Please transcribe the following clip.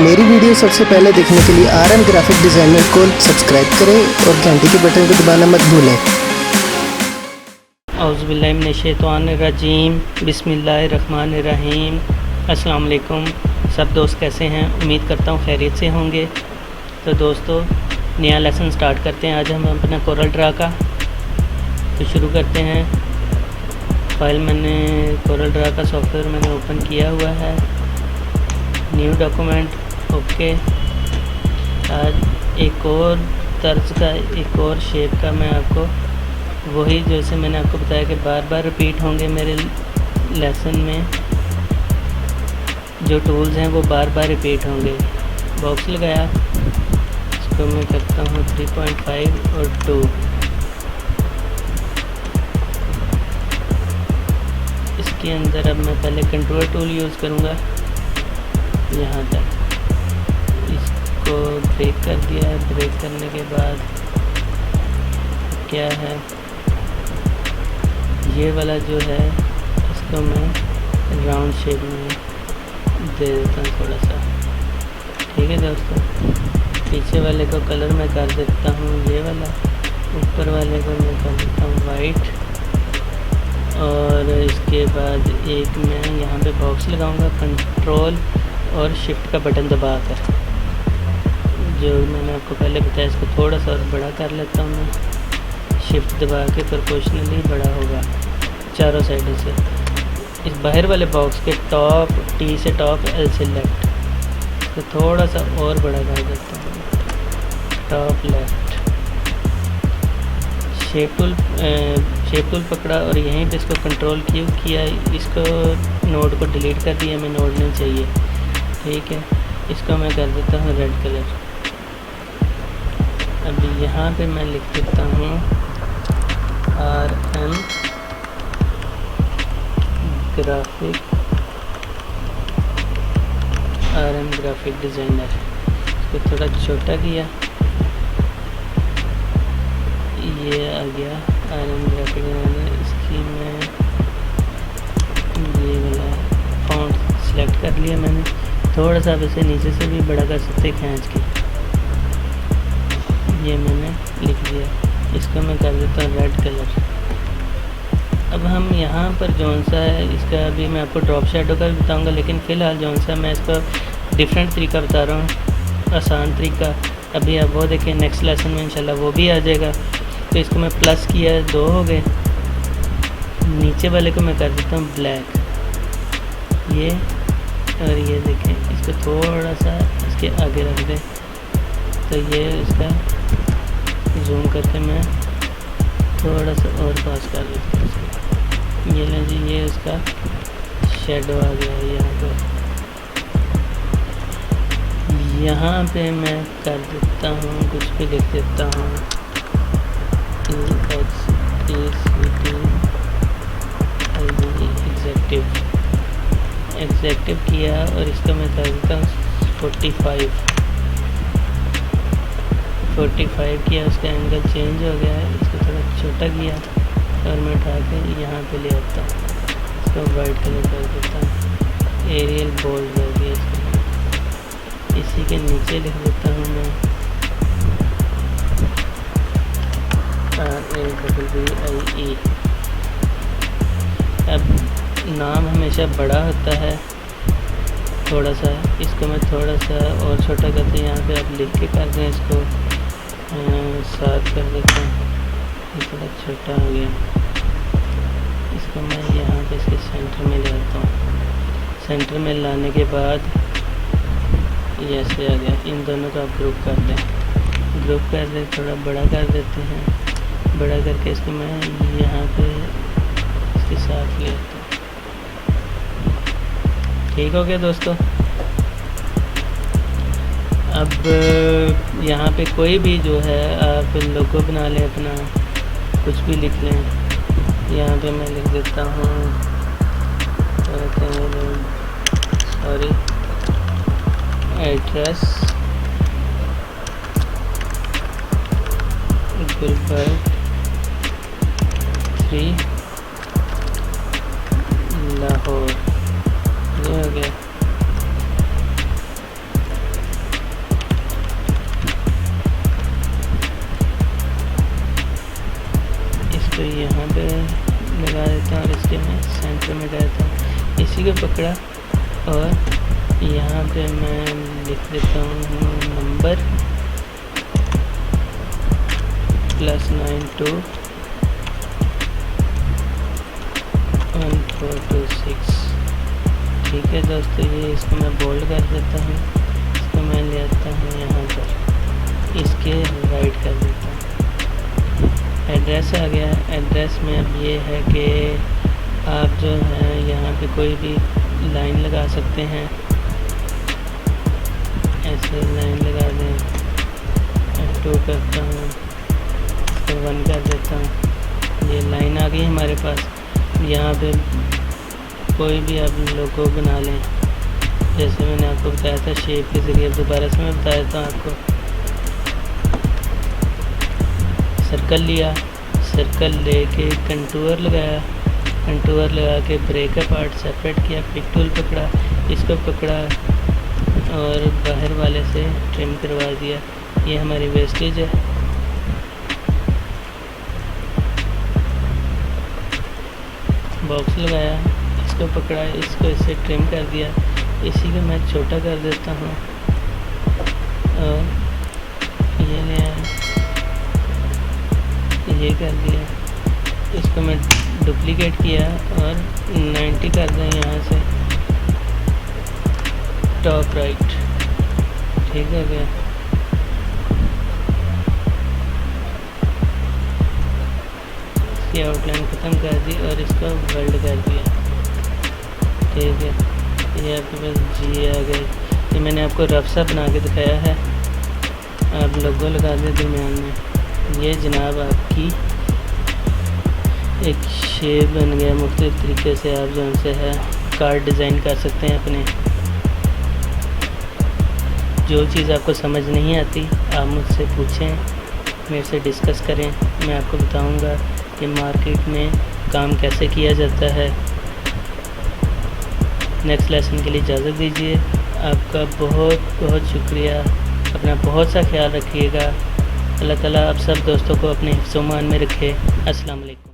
मेरी वीडियो सबसे पहले देखने के लिए RM ग्राफिक डिज़ाइनर को सब्सक्राइब करें और घंटी के बटन को दबाना मत भूलें। औज़ुबिल्लाहि मिनश्शैतानिर्रजीम बिस्मिल्लाहिर्रहमानिर्रहीम। अस्सलाम वालेकुम। सब दोस्त कैसे हैं? उम्मीद करता हूँ खैरियत से होंगे। तो दोस्तों, नया लेसन स्टार्ट करते हैं। आज हम अपना कोरल ड्रा का तो शुरू करते हैं। फाइल मैंने कोरल ड्रा का सॉफ्टवेयर मैंने ओपन किया हुआ है। New document, okay. आज एक और तर्ज का, एक और शेप का मैं आपको वही जैसे मैंने आपको बताया कि बार बार रिपीट होंगे मेरे लेसन में। जो टूल्स हैं वो बार बार रिपीट होंगे। बॉक्स लगाया, इसको मैं करता हूँ 3.5 और 2। इसके अंदर अब मैं पहले कंट्रोल टूल यूज़ करूँगा यहाँ तक। इसको ब्रेक कर दिया है। ब्रेक करने के बाद क्या है, ये वाला जो है इसको मैं राउंड शेप में दे देता हूँ थोड़ा सा। ठीक है दोस्तों, पीछे वाले को कलर मैं कर देता हूँ ये वाला, ऊपर वाले को मैं कर देता हूँ वाइट। और इसके बाद एक मैं यहाँ पे बॉक्स लगाऊंगा, कंट्रोल और शिफ्ट का बटन दबाकर। जो मैंने आपको पहले बताया, इसको थोड़ा सा और बड़ा कर लेता हूँ मैं। शिफ्ट दबा के प्रोपोर्शनली बड़ा होगा चारों साइडों से। इस बाहर वाले बॉक्स के टॉप टी से टॉप, एल से लेफ्ट, तो थोड़ा सा और बड़ा कर देता हूँ। टॉप लेफ्ट, शेप टूल पकड़ा और यहीं पे इसको कंट्रोल किया। इसको नोड को डिलीट कर दिया, मैं नोड नहीं चाहिए। ठीक है, इसको मैं कर देता हूँ रेड कलर। अभी यहाँ पे मैं लिख देता हूँ RM ग्राफिक डिज़ाइनर। इसको थोड़ा छोटा किया, ये आ गया RM ग्राफिक डिज़ाइनर। इसकी मैं ये वाला फॉन्ट सेलेक्ट कर लिया मैंने। थोड़ा सा इसे नीचे से भी बड़ा कर सकते खींच के। ये मैंने लिख दिया। इसको मैं कर देता हूँ रेड कलर। अब हम यहाँ पर जौन सा है, इसका अभी मैं आपको ड्रॉप शैडो का भी बताऊँगा, लेकिन फ़िलहाल जौन सा मैं इसका डिफरेंट तरीका बता रहा हूँ, आसान तरीका। अभी आप वो देखें, नेक्स्ट लेसन में इंशाल्लाह वो भी आ जाएगा। तो इसको मैं प्लस किया, 2 हो गए। नीचे वाले को मैं कर देता हूँ ब्लैक, ये। और ये देखें, इसको थोड़ा सा इसके आगे रख दें, तो ये इसका जूम करके मैं थोड़ा सा और पास कर देता हूँ। ये लें जी, ये इसका शेडो आ गया है यहाँ पर। यहाँ पे मैं कर देता हूँ, कुछ भी लिख देता हूँ, एग्जेक्टिव किया। और इसका मैं कर देता हूँ 45 किया। उसका एंगल चेंज हो गया है। इसको थोड़ा छोटा किया और मैं उठा के यहाँ पे ले आता हूँ। इसको वाइट कलर कर देता हूँ, एरियल बोल्ड हो गया इसका। इसी के नीचे लिख देता हूँ मैं RABBIE। अब नाम हमेशा बड़ा होता है थोड़ा सा, इसको मैं थोड़ा सा और छोटा करते हैं। यहाँ पे आप लिख के कर दें, इसको 7 कर देता हूँ। ये थोड़ा छोटा हो गया। इसको मैं यहाँ पे इसके सेंटर में ले आता हूँ। सेंटर में लाने के बाद ये ऐसे आ गया। इन दोनों को आप ग्रुप कर दें, थोड़ा बड़ा कर देते हैं। बड़ा करके इसको मैं यहाँ पे इसके साथ ले आता हूँ। ठीक हो गया दोस्तों। अब यहाँ पे कोई भी जो है आप लोगो बना लें अपना, कुछ भी लिख लें। यहाँ पे मैं लिख देता हूँ एड्रेस गुलबर्ग 3 लाहौर। ये हो गया। लगा देता हूँ और इसके मैं सेंटर में डालता हूँ। इसी को पकड़ा और यहाँ पे मैं लिख देता हूँ नंबर +92 1426। ठीक है दोस्तों, ये इसको मैं बोल्ड कर देता हूँ। इसको मैं ले आता हूँ यहाँ पर, इसके राइट कर देता हूँ। एड्रेस आ गया। एड्रेस में अब ये है कि आप जो है यहाँ पे कोई भी लाइन लगा सकते हैं। ऐसे लाइन लगा दें, F2 करता हूँ, फिर 1 कर देता हूँ। ये लाइन आ गई हमारे पास। यहाँ पे कोई भी आप लोगो बना लें, जैसे मैंने आपको बताया था शेप के ज़रिए। दोबारा से मैं बता देता हूँ आपको। सर्कल लिया, सर्कल लेके कंटूर लगाया, कंटूर लगा के ब्रेक का पार्ट सेपरेट किया, पिक टूल पकड़ा, इसको पकड़ा और बाहर वाले से ट्रिम करवा दिया। ये हमारी वेस्टेज है। बॉक्स लगाया, इसको पकड़ा, इसको इससे ट्रिम कर दिया। इसी को मैं छोटा कर देता हूँ और ये ले आया, ये कर दिया। इसको मैं डुप्लीकेट किया और 90 कर दें यहाँ से टॉप राइट। ठीक है गया। इसकी आउटलाइन ख़त्म कर दी और इसको वेल्ड कर दिया। ठीक है, ये आपके पास जी आ गए। ये मैंने आपको रफ सा बना के दिखाया है। आप लोगो लगा दें दरमियान में। ये जनाब आपकी एक शेप बन गया। मुख्तलिफ़ तरीके से आप जो उनसे है कार्ड डिज़ाइन कर सकते हैं अपने। जो चीज़ आपको समझ नहीं आती आप मुझसे पूछें, मेरे से डिस्कस करें। मैं आपको बताऊंगा कि मार्केट में काम कैसे किया जाता है। नेक्स्ट लेसन के लिए इजाज़त दीजिए। आपका बहुत बहुत शुक्रिया। अपना बहुत सा ख्याल रखिएगा। अल्लाह ताला आप सब दोस्तों को अपने हिफ्ज़-ओ-मान में रखे। अस्सलाम वालेकुम।